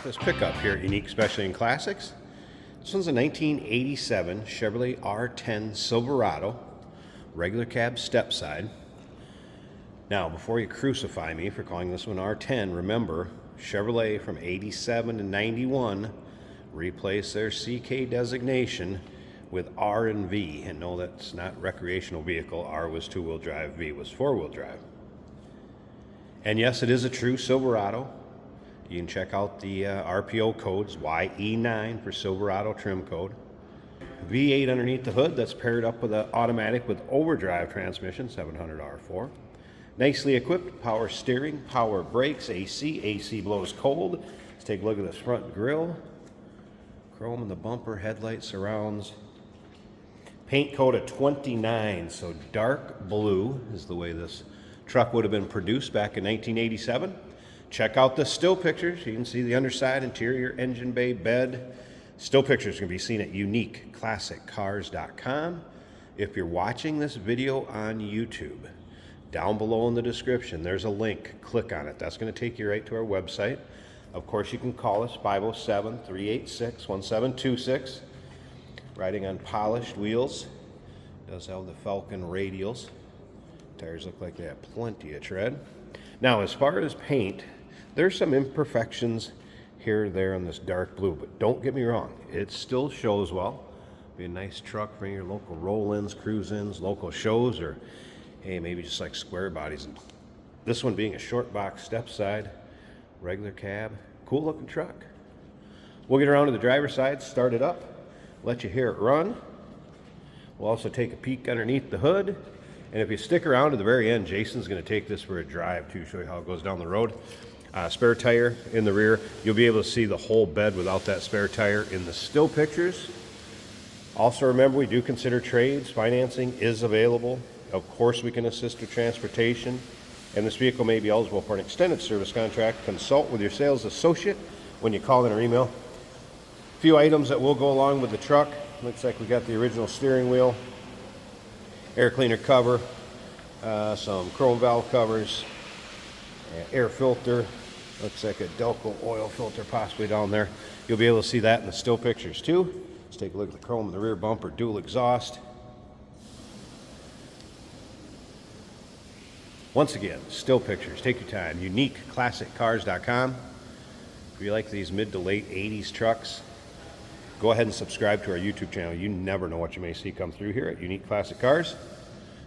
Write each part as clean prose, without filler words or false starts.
out this pickup here at Unique Specialty and Classics. This one's a 1987 Chevrolet R10 Silverado, regular cab step side. Now, before you crucify me for calling this one R10, remember Chevrolet from 87 to 91 replaced their CK designation with R and V. And no, that's not recreational vehicle. R was two-wheel drive, V was four-wheel drive. And yes, it is a true Silverado. You can check out the RPO codes, YE9 for Silverado trim code. V8 underneath the hood that's paired up with an automatic with overdrive transmission, 700 R4. Nicely equipped, power steering, power brakes, AC blows cold. Let's take a look at this front grille. Chrome in the bumper, headlight surrounds. Paint coat of 29, so dark blue is the way this truck would have been produced back in 1987. Check out the still pictures. You can see the underside, interior, engine bay, bed. Still pictures can be seen at uniqueclassiccars.com. If you're watching this video on YouTube, down below in the description, there's a link. Click on it. That's going to take you right to our website. Of course, you can call us 507-386-1726. Riding on polished wheels. Does have the Falcon radials. Tires look like they have plenty of tread. Now, as far as paint, there's some imperfections here or there on this dark blue, but don't get me wrong, it still shows well. Be a nice truck for your local roll-ins, cruise-ins, local shows, or hey, maybe just like square bodies. And this one being a short box step side, regular cab, cool looking truck. We'll get around to the driver's side, start it up, let you hear it run. We'll also take a peek underneath the hood. And if you stick around to the very end, Jason's going to take this for a drive to show you how it goes down the road. Spare tire in the rear. You'll be able to see the whole bed without that spare tire in the still pictures. Also remember, we do consider trades. Financing is available. Of course, we can assist with transportation. And this vehicle may be eligible for an extended service contract. Consult with your sales associate when you call in or email. A few items that will go along with the truck. Looks like we got the original steering wheel, air cleaner cover, some chrome valve covers, air filter. Looks like a Delco oil filter possibly down there. You'll be able to see that in the still pictures too. Let's take a look at the chrome in the rear bumper, dual exhaust. Once again, still pictures. Take your time. UniqueClassicCars.com. If you like these mid to late 80s trucks, go ahead and subscribe to our YouTube channel. You never know what you may see come through here at Unique Classic Cars.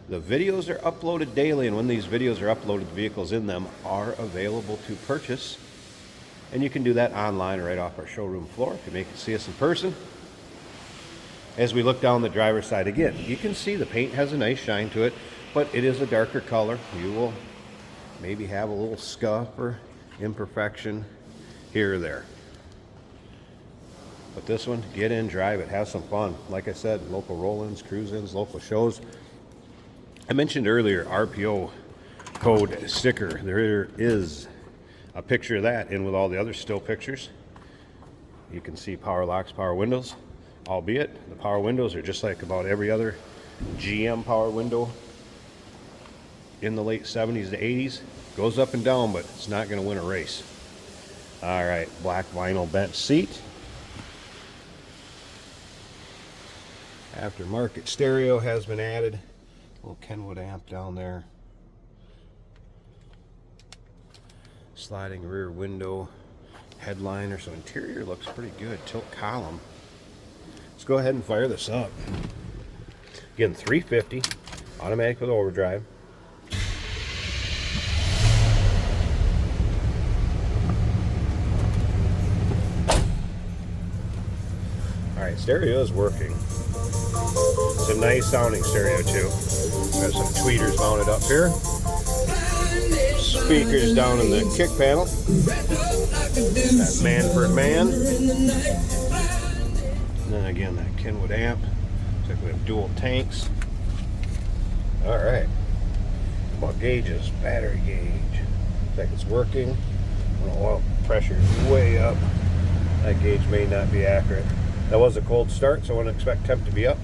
The videos are uploaded daily, and when these videos are uploaded, the vehicles in them are available to purchase. And you can do that online or right off our showroom floor if you make it see us in person. As we look down the driver's side again, you can see the paint has a nice shine to it, but it is a darker color. You will maybe have a little scuff or imperfection here or there. But this one, get in, drive it, have some fun. Like I said, local roll-ins, cruise-ins, local shows. I mentioned earlier RPO code sticker. There is a picture of that in with all the other still pictures. You can see power locks, power windows, albeit the power windows are just like about every other GM power window in the late 70s to 80s. Goes up and down, but it's not going to win a race. All right, black vinyl bench seat. Aftermarket stereo has been added. Little Kenwood amp down there. Sliding rear window. Headliner, so interior looks pretty good. Tilt column. Let's go ahead and fire this up. Again, 350. Automatic with overdrive. Alright, stereo is working. It's a nice sounding stereo too. Got some tweeters mounted up here. Speakers down in the kick panel. That Manford Man. And then again that Kenwood amp. Looks like we have dual tanks. Alright. About gauges, battery gauge. Looks like it's working. Oil pressure is way up. That gauge may not be accurate. That was a cold start, so I wouldn't expect temp to be up.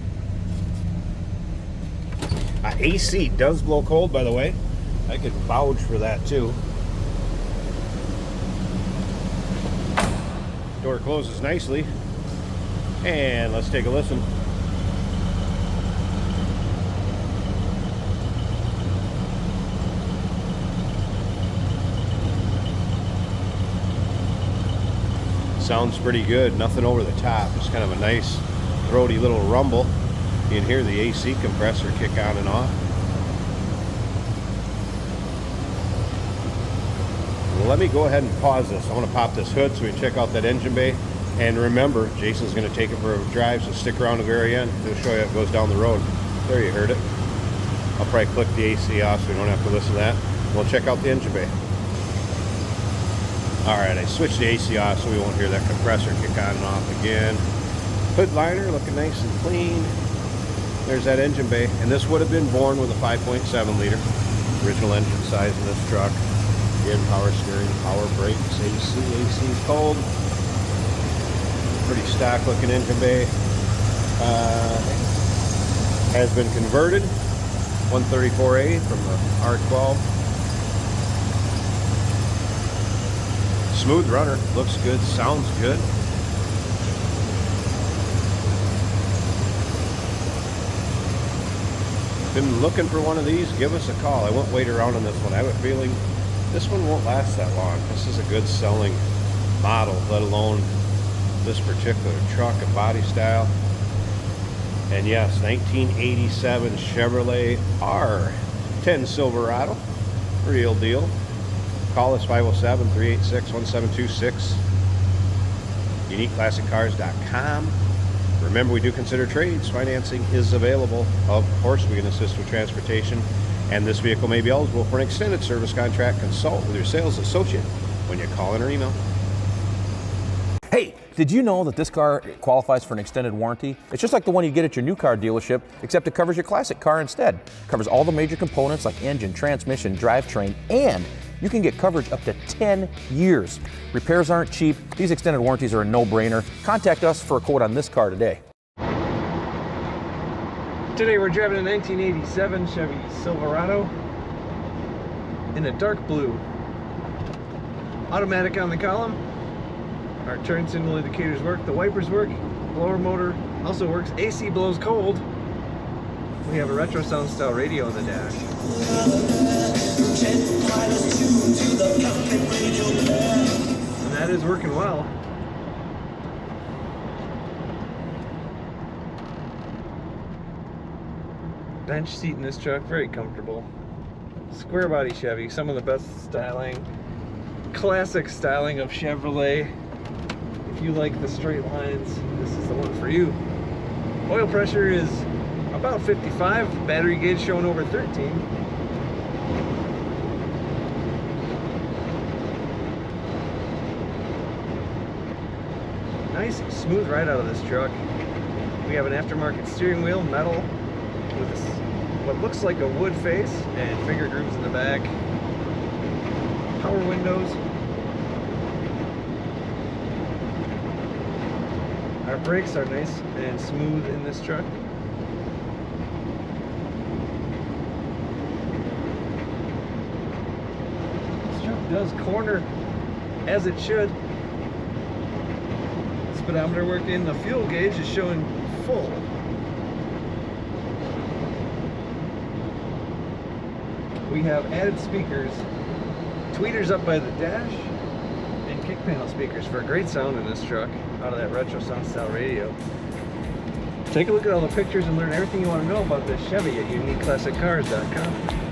AC does blow cold, by the way. I could vouch for that too. Door closes nicely. And let's take a listen. Sounds pretty good, nothing over the top, just kind of a nice throaty little rumble. You can hear the AC compressor kick on and off. Well, let me go ahead and pause this. I want to pop this hood so we can check out that engine bay. And remember, Jason's going to take it for a drive, so stick around to the very end. He'll show you how it goes down the road. There, you heard it. I'll probably click the AC off so we don't have to listen to that. We'll check out the engine bay. Alright, I switched the AC off so we won't hear that compressor kick on and off again. Hood liner looking nice and clean. There's that engine bay. And this would have been born with a 5.7 liter. Original engine size in this truck. Again, power steering, power brakes, AC's cold. Pretty stock looking engine bay. Has been converted. 134A from the R12. Smooth runner, looks good, sounds good. Been looking for one of these, give us a call. I won't wait around on this one. I have a feeling this one won't last that long. This is a good selling model, let alone this particular truck and body style. And yes, 1987 Chevrolet R10 Silverado, real deal. Call us 507-386-1726. UniqueClassicCars.com. Remember, we do consider trades. Financing is available. Of course, we can assist with transportation. And this vehicle may be eligible for an extended service contract. Consult with your sales associate when you call in or email. Hey, did you know that this car qualifies for an extended warranty? It's just like the one you get at your new car dealership, except it covers your classic car instead. It covers all the major components like engine, transmission, drivetrain, and you can get coverage up to 10 years. Repairs aren't cheap. These extended warranties are a no-brainer. Contact us for a quote on this car today. Today we're driving a 1987 Chevy Silverado in a dark blue. Automatic on the column. Our turn signal indicators work, the wipers work, blower motor also works, AC blows cold. We have a retro sound style radio on the dash. And that is working well. Bench seat in this truck, very comfortable. Square body Chevy, some of the best styling, classic styling of Chevrolet. If you like the straight lines, this is the one for you. Oil pressure is about 55, battery gauge showing over 13. Nice smooth ride out of this truck. We have an aftermarket steering wheel, metal, with this, what looks like a wood face and finger grooves in the back. Power windows. Our brakes are nice and smooth in this truck. This truck does corner as it should. Speedometer working, the fuel gauge is showing full. We have added speakers, tweeters up by the dash, and kick panel speakers for a great sound in this truck out of that retro sound style radio. Take a look at all the pictures and learn everything you want to know about this Chevy at UniqueClassicCars.com.